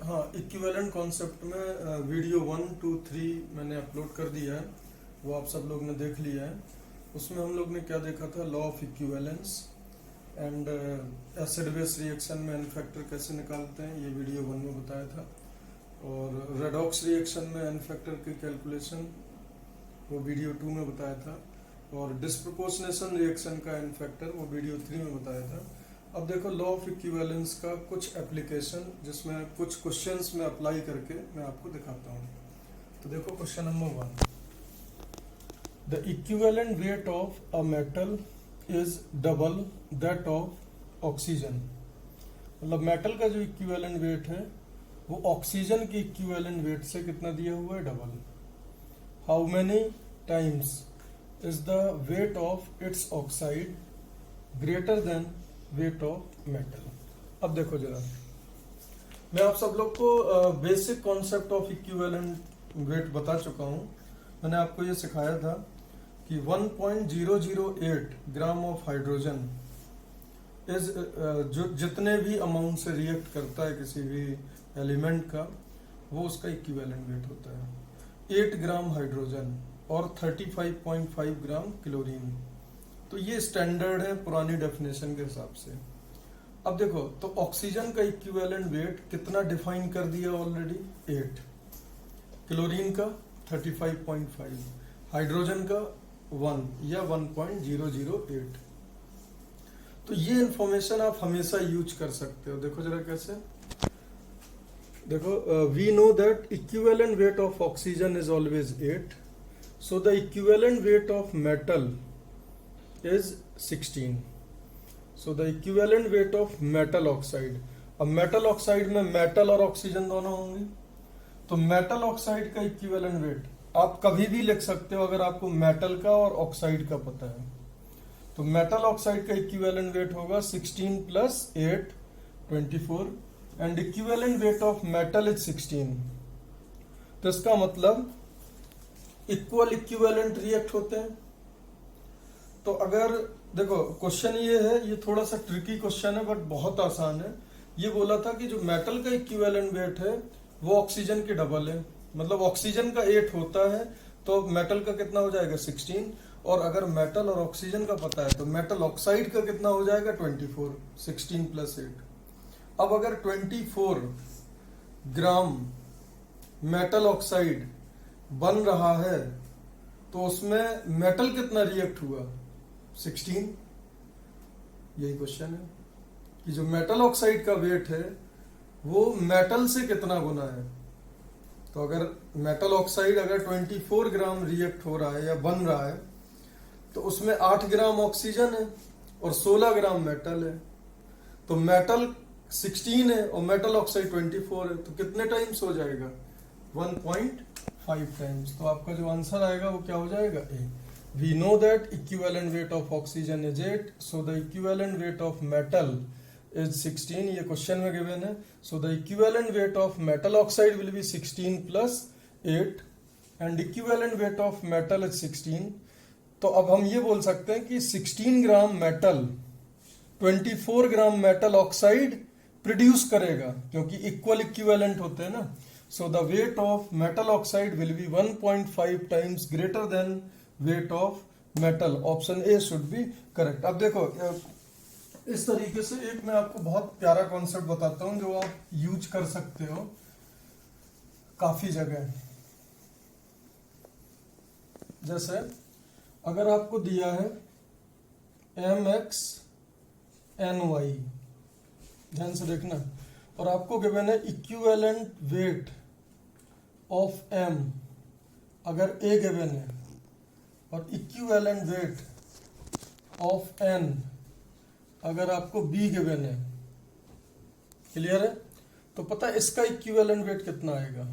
हाँ, equivalent concept में video 1, 2, 3 मैंने अपलोड कर दिया है, वो आप सब लोग ने देख लिया है। उसमें हम लोग ने क्या देखा था, law of equivalence and acid base reaction में एन फैक्टर कैसे निकालते हैं, ये वीडियो 1 में बताया था। और रेडॉक्स रिएक्शन में एन फैक्टर की कैलकुलेशन वो वीडियो 2 में बताया था। और डिस्प्रोपोर्शनेशन रिएक्शन का एन फैक्टर वो वीडियो 3 में बताया था। अब देखो लॉ ऑफ इक्विवेलेंस का कुछ एप्लीकेशन जिसमें कुछ क्वेश्चंस में अप्लाई करके मैं आपको दिखाता हूँ। तो देखो question number 1, the equivalent weight of a metal is double that of oxygen. मतलब मेटल का जो इक्विवेलेंट वेट है वो ऑक्सीजन की इक्विवेलेंट वेट से कितना दिया हुआ है, double. How many times is the weight of its oxide greater than wait of metal. अब देखो जरा, मैं आप सब लोग को basic concept of equivalent weight बता चुका हूं। मैंने आपको ये सिखाया था कि 1.008 ग्राम ऑफ हाइड्रोजन इज जो जितने भी अमाउंट से रिएक्ट करता है किसी भी एलिमेंट का, वो उसका इक्विवेलेंट वेट होता है। 8 ग्राम हाइड्रोजन और 35.5 ग्राम क्लोरीन। तो ये स्टैंडर्ड है पुरानी डेफिनेशन के हिसाब से। अब देखो, तो ऑक्सीजन का इक्विवेलेंट वेट कितना डिफाइन कर दिया ऑलरेडी, 8। क्लोरीन का 35.5, हाइड्रोजन का 1 या 1.008। तो ये इंफॉर्मेशन आप हमेशा यूज कर सकते हो। देखो जरा कैसे, देखो we know that equivalent weight of oxygen is always 8, so the equivalent weight of metal is 16. So the equivalent weight of metal oxide. अब मेटल ऑक्साइड में मेटल और ऑक्सीजन दोनों होंगे, तो मेटल ऑक्साइड का इक्विवेलेंट वेट आप कभी भी लिख सकते हो अगर आपको मेटल का और ऑक्साइड का पता है। तो मेटल ऑक्साइड का इक्विवेलेंट वेट होगा 16 plus 8 24 and equivalent weight of metal is 16। तो इसका मतलब इक्वल इक्विवेलेंट रिएक्ट होते हैं। तो अगर देखो क्वेश्चन ये है, ये थोड़ा सा ट्रिकी क्वेश्चन है बट बहुत आसान है। ये बोला था कि जो मेटल का इक्विवेलेंट वेट है वो ऑक्सीजन के डबल है। मतलब ऑक्सीजन का 8 होता है तो मेटल का कितना हो जाएगा, 16। और अगर मेटल और ऑक्सीजन का पता है तो मेटल ऑक्साइड का कितना हो जाएगा, 24। 16 प्लस 8। अब अगर 24 ग्राम मेटल ऑक्साइड बन रहा है तो उसमें मेटल कितना रिएक्ट हुआ, 16। यही क्वेश्चन है कि जो मेटल ऑक्साइड का वेट है वो मेटल से कितना गुना है। तो अगर मेटल ऑक्साइड अगर 24 ग्राम रिएक्ट हो रहा है या बन रहा है तो उसमें 8 ग्राम ऑक्सीजन है और 16 ग्राम मेटल है। तो मेटल 16 है और मेटल ऑक्साइड 24 है, तो कितने टाइम्स हो जाएगा, 1.5 टाइम्स। तो आपका जो आंसर आएगा वो क्या हो जाएगा, ए। We know that equivalent weight of oxygen is 8, so the equivalent weight of metal is 16. ये क्वेश्चन में गिवन है। So the equivalent weight of metal oxide will be 16 plus 8 and equivalent weight of metal is 16. तो अब हम ये बोल सकते हैं कि 16 ग्राम मेटल 24 ग्राम मेटल ऑक्साइड प्रोड्यूस करेगा, क्योंकि इक्वल इक्विवेलेंट होते हैं ना। So the weight of metal oxide will be 1.5 times greater than wait of metal. Option A should be correct. अब देखो इस तरीके से एक मैं आपको बहुत प्यारा कॉन्सेप्ट बताता हूं जो आप यूज कर सकते हो काफी जगह। जैसे अगर आपको दिया है MXNY, ध्यान से देखना, और आपको गिवन है इक्विवेलेंट वेट ऑफ M अगर A गिवन है और इक्विवेलेंट वेट ऑफ N अगर आपको B गिवन है। क्लियर है? तो पता है इसका इक्विवेलेंट वेट कितना आएगा,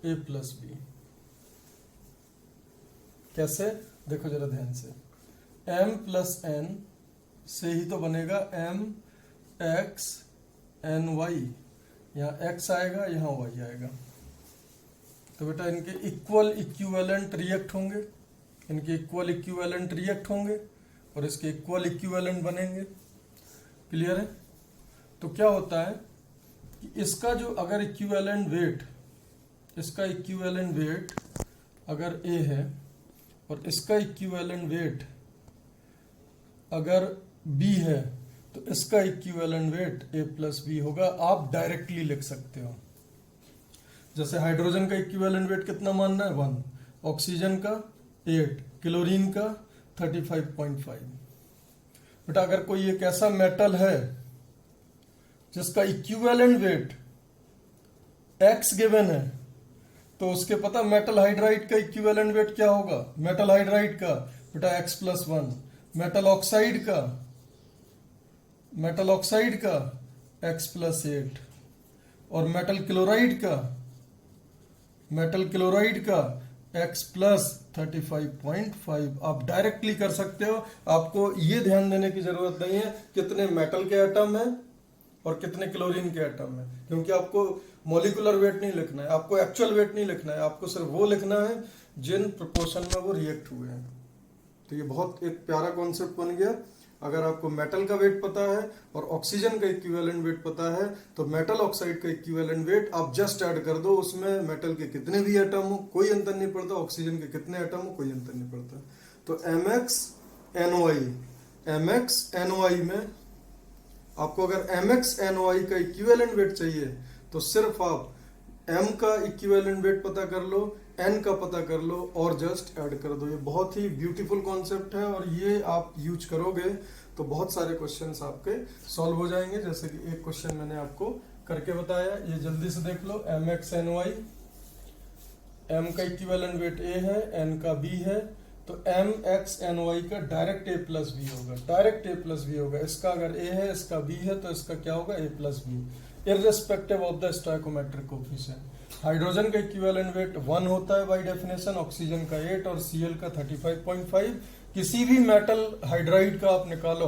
A प्लस B। कैसे, देखो जरा ध्यान से, M प्लस N से ही तो बनेगा MXNY। यहाँ X आएगा, यहाँ Y आएगा। तो बेटा इनके इक्वल इक्विवेलेंट रिएक्ट होंगे, इनके इक्वल इक्विवेलेंट रिएक्ट होंगे और इसके इक्वल इक्विवेलेंट बनेंगे। क्लियर है? तो क्या होता है कि इसका जो अगर इक्विवेलेंट वेट, इसका इक्विवेलेंट वेट अगर A है और इसका इक्विवेलेंट वेट अगर B है तो इसका equivalent weight A plus B होगा। आप डायरेक्टली लिख सकते हो। जैसे हाइड्रोजन का इक्विवेलेंट वेट कितना मानना है 1, ऑक्सीजन का 8, क्लोरीन का 35.5। बेटा अगर कोई एक ऐसा मेटल है जिसका इक्विवेलेंट वेट X गिवन है तो उसके पता मेटल हाइड्राइड का इक्विवेलेंट वेट क्या होगा, मेटल हाइड्राइड का बेटा X प्लस 1, मेटल ऑक्साइड का X प्लस 8 और मेटल क्लोराइड का X प्लस 35.5। आप डायरेक्टली कर सकते हो। आपको ये ध्यान देने की जरूरत नहीं है कितने मेटल के एटम है और कितने क्लोरीन के एटम है, क्योंकि आपको मॉलिक्यूलर वेट नहीं लिखना है, आपको एक्चुअल वेट नहीं लिखना है, आपको सिर्फ वो लिखना है जिन प्रोपोर्शन में वो रिएक्ट हुए हैं। तो ये बहुत एक प्यारा कॉन्सेप्ट बन गया। अगर आपको मेटल का वेट पता है और ऑक्सीजन का इक्विवेलेंट वेट पता है तो मेटल ऑक्साइड का इक्विवेलेंट वेट आप जस्ट ऐड कर दो, उसमें मेटल के कितने भी एटम हो कोई अंतर नहीं पड़ता, ऑक्सीजन के कितने एटम हो कोई अंतर नहीं पड़ता। तो MXNOI में आपको अगर MXNOI का इक्विवेलेंट वेट चाहिए तो सिर्फ आप M का इक्विवेलेंट वेट पता कर लो, N का पता कर लो और जस्ट ऐड कर दो। ये बहुत ही ब्यूटीफुल कॉन्सेप्ट है और ये आप यूज करोगे तो बहुत सारे क्वेश्चंस आपके सॉल्व हो जाएंगे। जैसे कि एक क्वेश्चन मैंने आपको करके बताया, ये जल्दी से देख लो। MXNOI, M का इक्विवेलेंट वेट A है, N का B है, तो MXNOI का डायरेक्ट A प्लस B होगा, डायरेक्ट A प्लस B होगा। इसका अगर A है, इसका B है, तो इसका क्या होगा A plus B, irrespective of the stoichiometric coefficient. Hydrogen का इक्विवेलेंट वेट 1 होता है बाय डेफिनेशन, ऑक्सीजन का 8 और Cl का 35.5। किसी भी मेटल हाइड्राइड का आप निकालो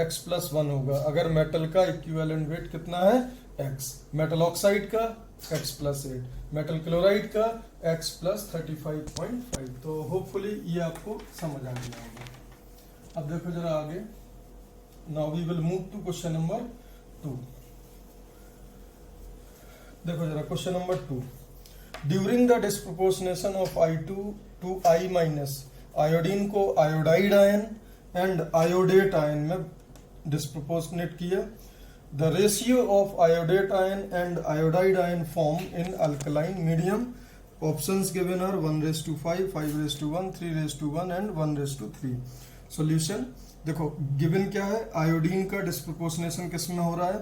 X प्लस 1 होगा अगर मेटल का इक्विवेलेंट वेट कितना है X। मेटल ऑक्साइड का X प्लस 8, मेटल क्लोराइड का X प्लस 35.5। तो होपफुली ये आपको समझ आ गया होगा। अब देखो जरा आगे, now we will move to question number 2। देखो जरा question number 2। During the disproportionation of I2 to I minus, iodine को iodide ion and iodate ion में डिस्प्रोपोर्शनेट किया। The ratio of iodate ion and iodide ion formed in alkaline medium. Options given are 1:5, 5:1, 3:1 and 1:3. Solution देखो given क्या है, iodine का disproportionation किस में हो रहा है,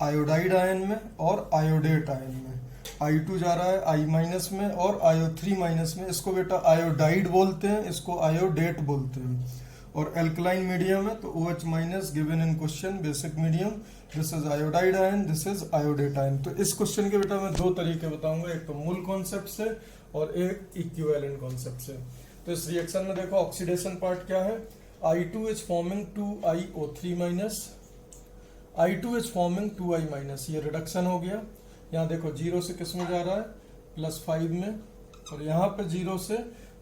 आयोडाइड आयन में और आयोडेट आयन में। I2 जा रहा है I माइनस में और IO3 माइनस में। इसको बेटा आयोडाइड बोलते हैं, इसको आयोडेट बोलते हैं। और एल्कलाइन मीडियम है तो OH minus given in question, basic medium, this is iodide ion, this is iodate ion. तो इस क्वेश्चन के बेटा मैं 2 तरीके बताऊंगा, एक तो मूल कॉन्सेप्ट से और एक इक्विवेलेंट कॉन्सेप्ट से। तो इस रिएक्शन में देखो ऑक्सीडेशन पार्ट क्या है, I2 is forming 2iO3 minus, I2 is forming 2i minus, ये रिडक्शन हो गया। यहाँ देखो 0 से किस में जा रहा है, +5 में, और यहाँ पे 0 से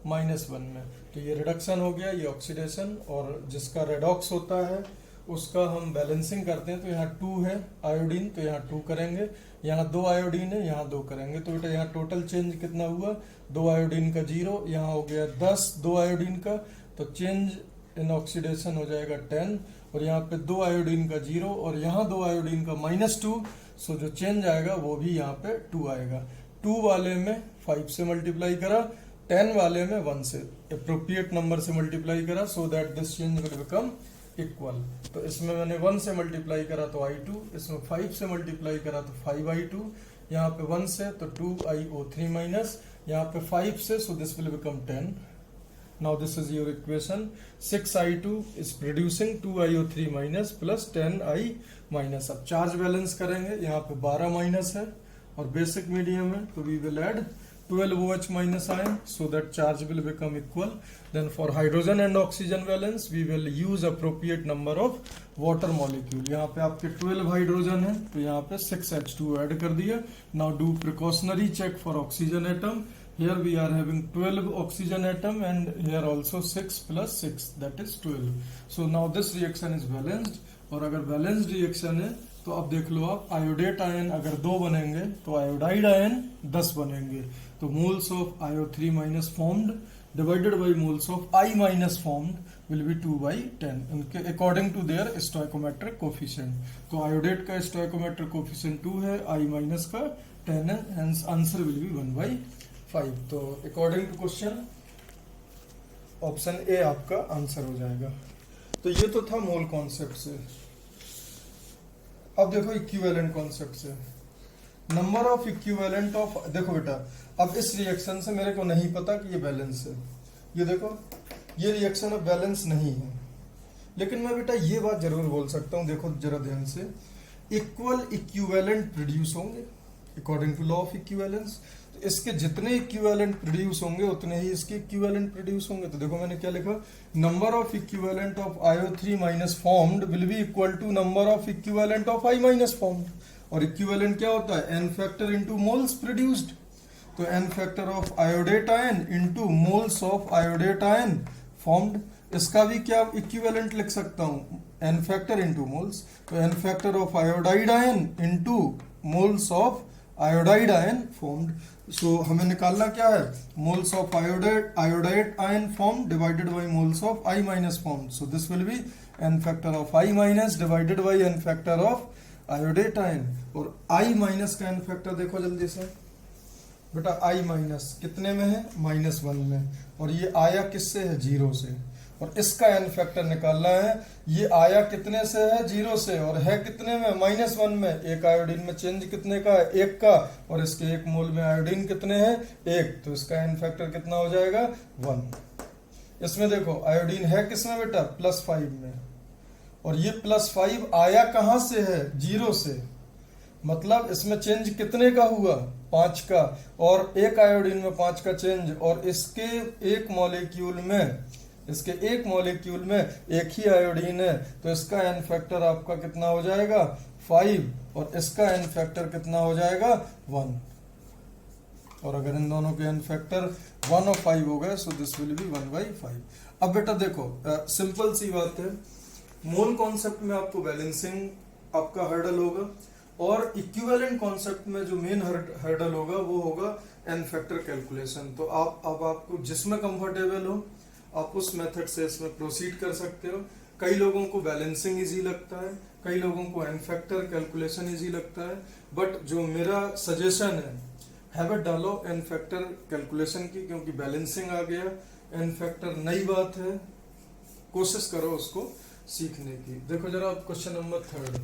-1 में, तो ये रिडक्शन हो गया, ये ऑक्सीडेशन। और जिसका रेडॉक्स होता है उसका हम बैलेंसिंग करते हैं, तो यहाँ 2 है आयोडीन तो यहाँ 2 करेंगे, यहाँ 2 आयोडीन है यहाँ 2 करेंगे। तो बेटा यहाँ टोटल चेंज कितना हुआ, 2 आयोडीन का 0, यहाँ हो गया 10 2 आयोडीन का, तो चेंज इन ऑक्सीडेशन हो जाएगा 10। और यहाँ पे 2 आयोडीन का 0 और यहाँ 2 आयोडीन का -2, सो जो चेंज आएगा वो भी यहाँ पे 2 आएगा। 2 वाले में 5 से मल्टीप्लाई करा, 10 वाले में 1 से, अप्रोप्रिएट नंबर से मल्टीप्लाई करा, so that this change will become equal. तो इसमें मैंने 1 से मल्टीप्लाई करा तो I2, इसमें 5 से मल्टीप्लाई करा तो 5I2, यहाँ पे 1 से तो 2iO3 माइनस, यहाँ पे 5 से, so this will become 10। Now this is your equation. 6I2 is producing 2iO3 minus plus 10I minus. अब चार्ज बैलेंस करेंगे, यहाँ पे 12 माइनस है और बेसिक मीडियम है, तो we will add 12OH minus ion so that charge will become equal. Then for hydrogen and oxygen valence we will use appropriate number of water molecule. यहाँ पे आपके 12 हाइड्रोजन है तो यहाँ पे 6H2 ऐड कर दिया। Now do precautionary check for oxygen atom. Here we are having 12 oxygen atom and here also 6 plus 6 that is 12. So now this reaction is balanced, और अगर balanced reaction है तो तो अब देख लो आप, आयोडेट आयन अगर 2 बनेंगे तो आयोडाइड आयन 10 बनेंगे। तो moles of IO3 minus formed divided by moles of I minus formed will be 2/10 उनके according to their stoichiometric coefficient. तो आयोडेट का स्टोइकोमेट्रिक कोफिशिएंट 2 है, I माइनस का 10 है, हेंस आंसर विल बी 1/5। तो according to question option A आपका answer हो जाएगा। तो ये तो था मोल कॉन्सेप्ट से। अब देखो इक्विवेलेंट कॉन्सेप्ट से, नंबर ऑफ इक्विवेलेंट ऑफ, देखो बेटा अब इस रिएक्शन से मेरे को नहीं पता कि ये बैलेंस है, ये देखो ये रिएक्शन अब बैलेंस नहीं है, लेकिन मैं बेटा ये बात जरूर बोल सकता हूं, देखो जरा ध्यान से, इक्वल इक्विवेलेंट प्रोड्यूस होंगे according to law of equivalence. तो इसके जितने इक्विवेलेंट प्रोड्यूस होंगे उतने ही इसके इक्विवेलेंट प्रोड्यूस होंगे। तो देखो मैंने क्या लिखा, number of equivalent of IO3 minus formed will be equal to number of equivalent of I minus formed. और इक्विवेलेंट क्या होता है, n factor into moles produced. तो n factor of iodate ion into moles of iodate ion formed. इसका भी क्या equivalent लिख सकता हूं, n फैक्टर इंटू मोल्स। तो n factor of iodide ion into moles of iodide ion formed. So हमें निकालना क्या है, moles of iodide ion form divided by moles of I minus formed. So this will be n factor of I minus divided by n factor of iodate ion. और I minus का n factor देखो जल्दी से बेटा, I minus कितने में है, -1 में, और ये आया किससे है, 0 से। और इसका n फैक्टर निकालना है, ये आया कितने से है, 0 से, और है कितने में, -1 में। एक आयोडीन में चेंज कितने का है, 1 का, और इसके 1 मोल में आयोडीन कितने हैं, 1। तो इसका n फैक्टर कितना हो जाएगा, 1। इसमें देखो आयोडीन है किसमें बेटा, +5 में, और ये +5 आया कहां से है, 0 से। मतलब इसमें चेंज कितने का हुआ, 5 का, और एक आयोडीन में 5 का चेंज, और इसके एक मॉलिक्यूल में एक ही आयोडीन है। तो इसका n फैक्टर आपका कितना हो जाएगा, 5, और इसका n फैक्टर कितना हो जाएगा, 1। और अगर इन दोनों के n फैक्टर 1 और 5 हो गए, सो दिस विल बी 1/5। अब बेटा देखो सिंपल सी बात है, मोल कॉन्सेप्ट में आपको बैलेंसिंग आपका हर्डल होगा, और इक्विवेलेंट कॉन्सेप्ट में जो मेन हर्डल होगा वो होगा n फैक्टर कैलकुलेशन। तो अब आपको जिसमें कंफर्टेबल हो आप उस मेथड से इसमें प्रोसीड कर सकते हो। कई लोगों को बैलेंसिंग इजी लगता है, कई लोगों को n फैक्टर कैलकुलेशन इजी लगता है, बट जो मेरा सजेशन है, हैबिट डालो n फैक्टर कैलकुलेशन की, क्योंकि बैलेंसिंग आ गया, n फैक्टर नई बात है, कोशिश करो उसको सीखने की। देखो जरा क्वेश्चन नंबर 3,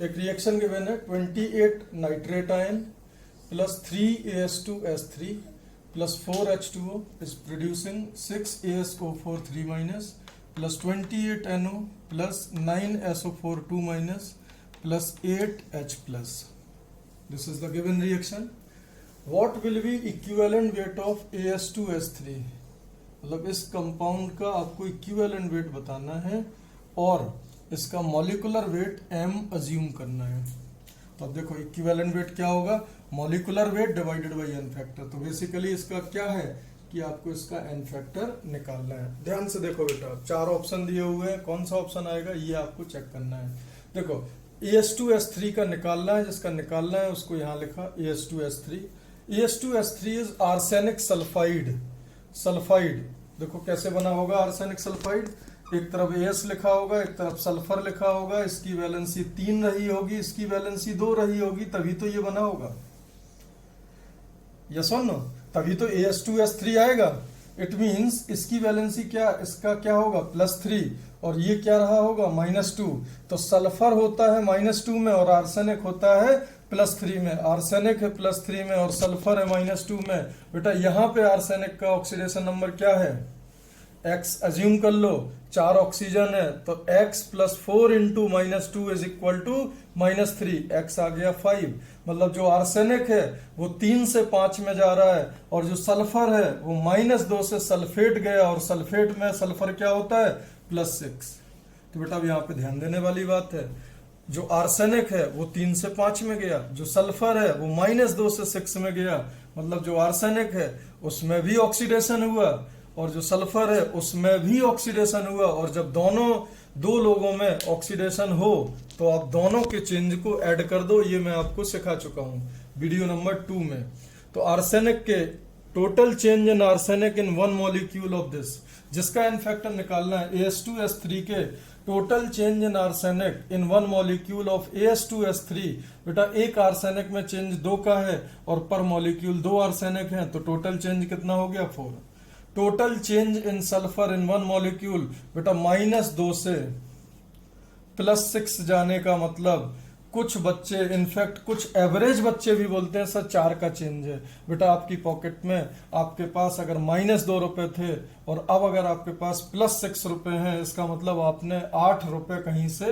एक रिएक्शन गिवन है, 28 nitrate ion plus 3 AS2S3 plus 4 H2O is producing 6 ASO4 3 minus plus 28 NO plus 9 SO4 2 minus plus 8 H plus. This is the given reaction. What will be equivalent weight of AS2S3? मतलब इस compound का आपको equivalent weight बताना है और इसका molecular weight m assume करना है। तो अब देखो इक्विवेलेंट वेट क्या होगा, molecular weight divided by n factor. तो बेसिकली इसका क्या है कि आपको इसका n फैक्टर निकालना है। ध्यान से देखो बेटा, 4 ऑप्शन दिए हुए हैं, कौन सा ऑप्शन आएगा ये आपको चेक करना है। देखो AS2S3 का निकालना है, जिसका निकालना है उसको यहाँ लिखा AS2S3। AS2S3 is arsenic sulphide. देखो कैसे बना होगा आर्सेनिक सल्फाइड, एक तरफ AS लिखा होगा, एक तरफ सल्फर लिखा होगा, इसकी वैलेंसी 3 रही होगी, इसकी वैलेंसी 2 रही होगी, तभी तो ये बना होगा। यस और नो, तभी तो AS2S3 आएगा। इट मींस इसकी वैलेंसी क्या, इसका क्या होगा, +3, और ये क्या रहा होगा, -2। तो सल्फर होता है -2 में और आर्सेनिक होता है +3 में। आर्सेनिक है +3 में और सल्फर है -2 में। बेटा यहाँ पे आर्सेनिक का ऑक्सीडेशन नंबर क्या है, X अज्यूम कर लो, 4 ऑक्सीजन है, तो X + 4 × -2 is equal to -3, X आ गया 5। मतलब जो आर्सेनिक है वो 3 से 5 में जा रहा है, और जो सल्फर है वो -2 से सल्फेट गया, और सल्फेट में सल्फर क्या होता है, +6। तो बेटा अब यहाँ पे ध्यान देने वाली बात है, जो आर्सेनिक है वो 3 से 5 में गया, जो सल्फर है वो -2 से 6 में गया। मतलब जो आर्सेनिक है उसमें भी ऑक्सीडेशन हुआ और जो सल्फर है उसमें भी ऑक्सीडेशन हुआ, और जब दोनों दो लोगों में ऑक्सीडेशन हो तो आप दोनों के चेंज को ऐड कर दो, ये मैं आपको सिखा चुका हूं वीडियो नंबर 2 में। तो आर्सेनिक के total change in arsenic in one molecule of this, जिसका इन फैक्टर निकालना है AS2S3 के total change in arsenic in one molecule of AS2S3। बेटा एक आर्सेनिक में चेंज 2 का है और पर मॉलिक्यूल 2 आर्सेनिक है, तो टोटल चेंज कितना हो गया 4। Total change in sulphur in one molecule, बेटा -2 से +6 जाने का मतलब कुछ बच्चे, इनफैक्ट कुछ एवरेज बच्चे भी बोलते हैं सर 4 का चेंज है। बेटा आपकी पॉकेट में आपके पास अगर -2 रुपए थे और अब अगर आपके पास +6 रुपए हैं, इसका मतलब आपने 8 रुपए कहीं से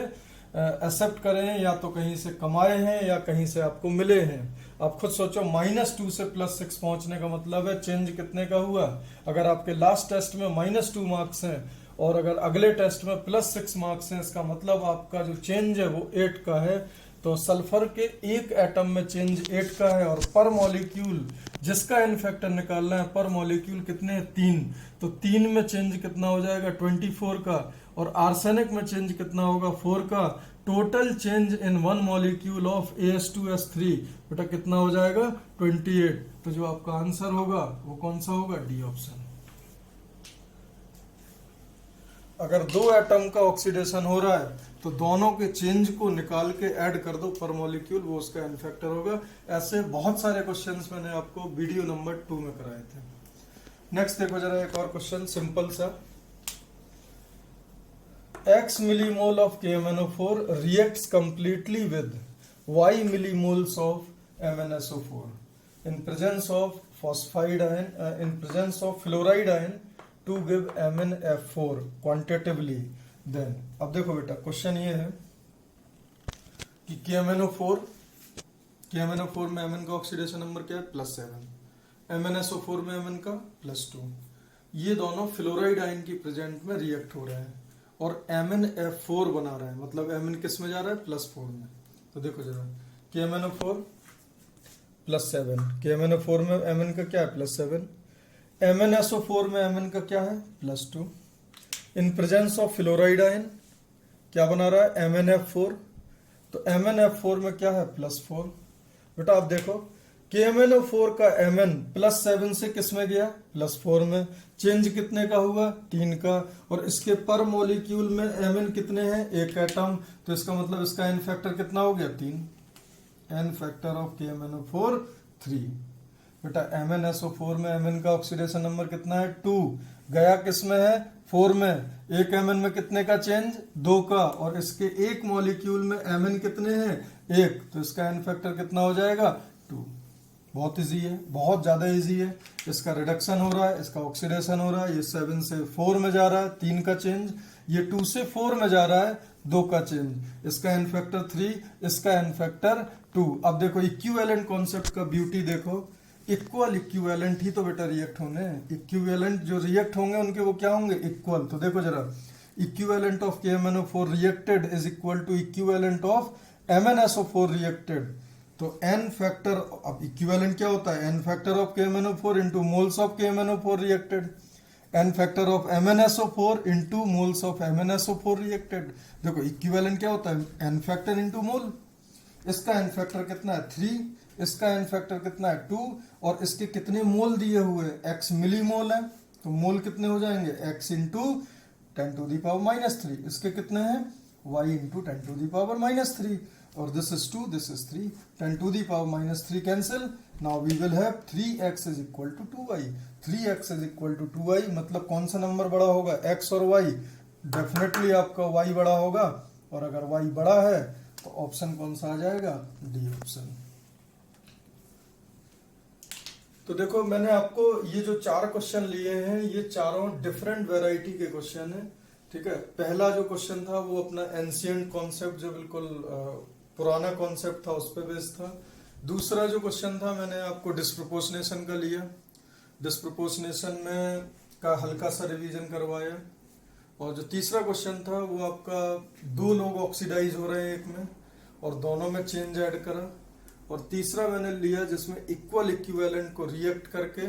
एक्सेप्ट करे हैं, या तो कहीं से कमाए हैं या कहीं से आपको मिले हैं। आप खुद सोचो, -2 से +6 पहुंचने का मतलब है चेंज कितने का हुआ। अगर आपके लास्ट टेस्ट में -2 मार्क्स हैं और अगर अगले टेस्ट में +6 मार्क्स हैं, इसका मतलब आपका जो चेंज है वो 8 का है। तो सल्फर के एक एटम में चेंज 8 का है और पर मॉलिक्यूल जिसका इन फैक्टर निकालना है, पर मॉलिक्यूल कितने हैं 3, तो 3 में चेंज कितना हो जाएगा 24 का, और आर्सेनिक में चेंज कितना होगा 4 का। Total change in one molecule of AS2S3 बेटा कितना हो जाएगा 28। तो जो आपका आंसर होगा वो कौन सा होगा, डी ऑप्शन। अगर 2 एटम का ऑक्सीडेशन हो रहा है तो दोनों के चेंज को निकाल के ऐड कर दो पर मॉलिक्यूल, वो उसका इन फैक्टर होगा। ऐसे बहुत सारे क्वेश्चंस मैंने आपको वीडियो नंबर 2 में कराए थे। नेक्स्ट देखो जरा एक और क्वेश्चन सिंपल सा। X millimole of KMnO4 reacts completely with Y millimoles of MnSO4 in presence of phosphide ion in presence of fluoride ion to give MnF4 quantitatively। then अब देखो बेटा क्वेश्चन ये है कि KMnO4 में Mn का oxidation number क्या है +7, MnSO4 में Mn का +2। ये दोनों फ्लोराइड आयन की प्रेजेंट में रिएक्ट हो रहे हैं और MnF4 बना रहा है, मतलब Mn किस में जा रहा है +4 में। तो देखो जरा KMnO4 +7, KMnO4 में Mn का क्या है +7, MnSO4 में Mn का क्या है +2। In presence of fluoride ion क्या बना रहा है MnF4, तो MnF4 में क्या है +4। बेटा आप देखो KMnO4 का Mn +7 से किस में गया +4 में, चेंज कितने का हुआ 3 का, और इसके पर मॉलिक्यूल में Mn कितने हैं 1 एटम, तो इसका मतलब इसका एन फैक्टर कितना हो गया 3। N factor of KMnO4 3। बेटा MnSO4 में Mn का ऑक्सीडेशन नंबर कितना है 2, गया किस में है 4 में, एक Mn में कितने का चेंज 2 का, और इसके एक मॉलिक्यूल में Mn कितने हैं 1, तो इसका एन फैक्टर कितना हो जाएगा 2। बहुत इजी है, बहुत ज्यादा इजी है। इसका रिडक्शन हो रहा है, इसका ऑक्सीडेशन हो रहा है, ये 7 से 4 में जा रहा है 3 का चेंज, ये 2 से 4 में जा रहा है 2 का चेंज, इसका एन फैक्टर 3, इसका एन फैक्टर 2। अब देखो इक्विवेलेंट कॉन्सेप्ट का ब्यूटी देखो, इक्वल इक्विवेलेंट ही तो बेटा रिएक्ट होंगे, इक्विवेलेंट जो रिएक्ट होंगे उनके वो क्या होंगे इक्वल। तो देखो जरा equivalent of KMnO4 reacted is equal to equivalent of MnSO4 reacted. तो एन फैक्टर, अब इक्विवेलेंट क्या होता है n factor of KMnO4 into moles of KMnO4 reacted, n factor of MnSO4 into moles of MnSO4 reacted. देखो equivalent क्या होता है n factor into मोल, इसका एन फैक्टर कितना है 3, इसका एन फैक्टर कितना है 2, और इसके कितने मोल दिए हुए x मिलीमोल है, तो मोल कितने हो जाएंगे x इंटू 10⁻⁻3, इसके कितने हैं y इंटू 10⁻⁻3, और this is 2, this is 3, 10⁻⁻3 cancel. Now we will have 3x is equal to 2y, 3x is equal to 2y, मतलब कौन सा नंबर बड़ा होगा x और y, डेफिनेटली आपका y बड़ा होगा, और अगर y बड़ा है तो ऑप्शन कौन सा आ जाएगा डी ऑप्शन। तो देखो मैंने आपको ये जो 4 क्वेश्चन लिए हैं ये चारों डिफरेंट वैरायटी के क्वेश्चन हैं, ठीक है। पहला जो क्वेश्चन था वो अपना एंशिएंट कॉन्सेप्ट, जो बिल्कुल पुराना कॉन्सेप्ट था उस पर बेस्ड था। दूसरा जो क्वेश्चन था मैंने आपको डिस्प्रोपोर्शनेशन का लिया, डिस्प्रोपोर्शनेशन में का हल्का सा रिवीजन करवाया, और जो तीसरा क्वेश्चन था वो आपका 2 लोग ऑक्सीडाइज हो रहे हैं एक में और दोनों में चेंज ऐड करा, और तीसरा मैंने लिया जिसमें इक्वल इक्विवेलेंट को रिएक्ट करके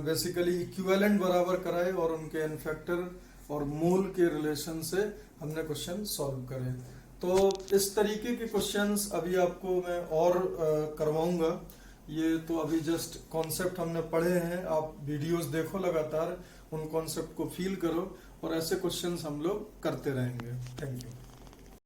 बेसिकली इक्विवेलेंट बराबर कराए और उनके एन फैक्टर और मोल के रिलेशन से हमने क्वेश्चन सॉल्व करे। तो इस तरीके के क्वेश्चंस अभी आपको मैं और करवाऊंगा। ये तो अभी जस्ट कॉन्सेप्ट हमने पढ़े हैं, आप वीडियोस देखो लगातार, उन कॉन्सेप्ट को फील करो और ऐसे क्वेश्चंस हम लोग करते रहेंगे। Thank you.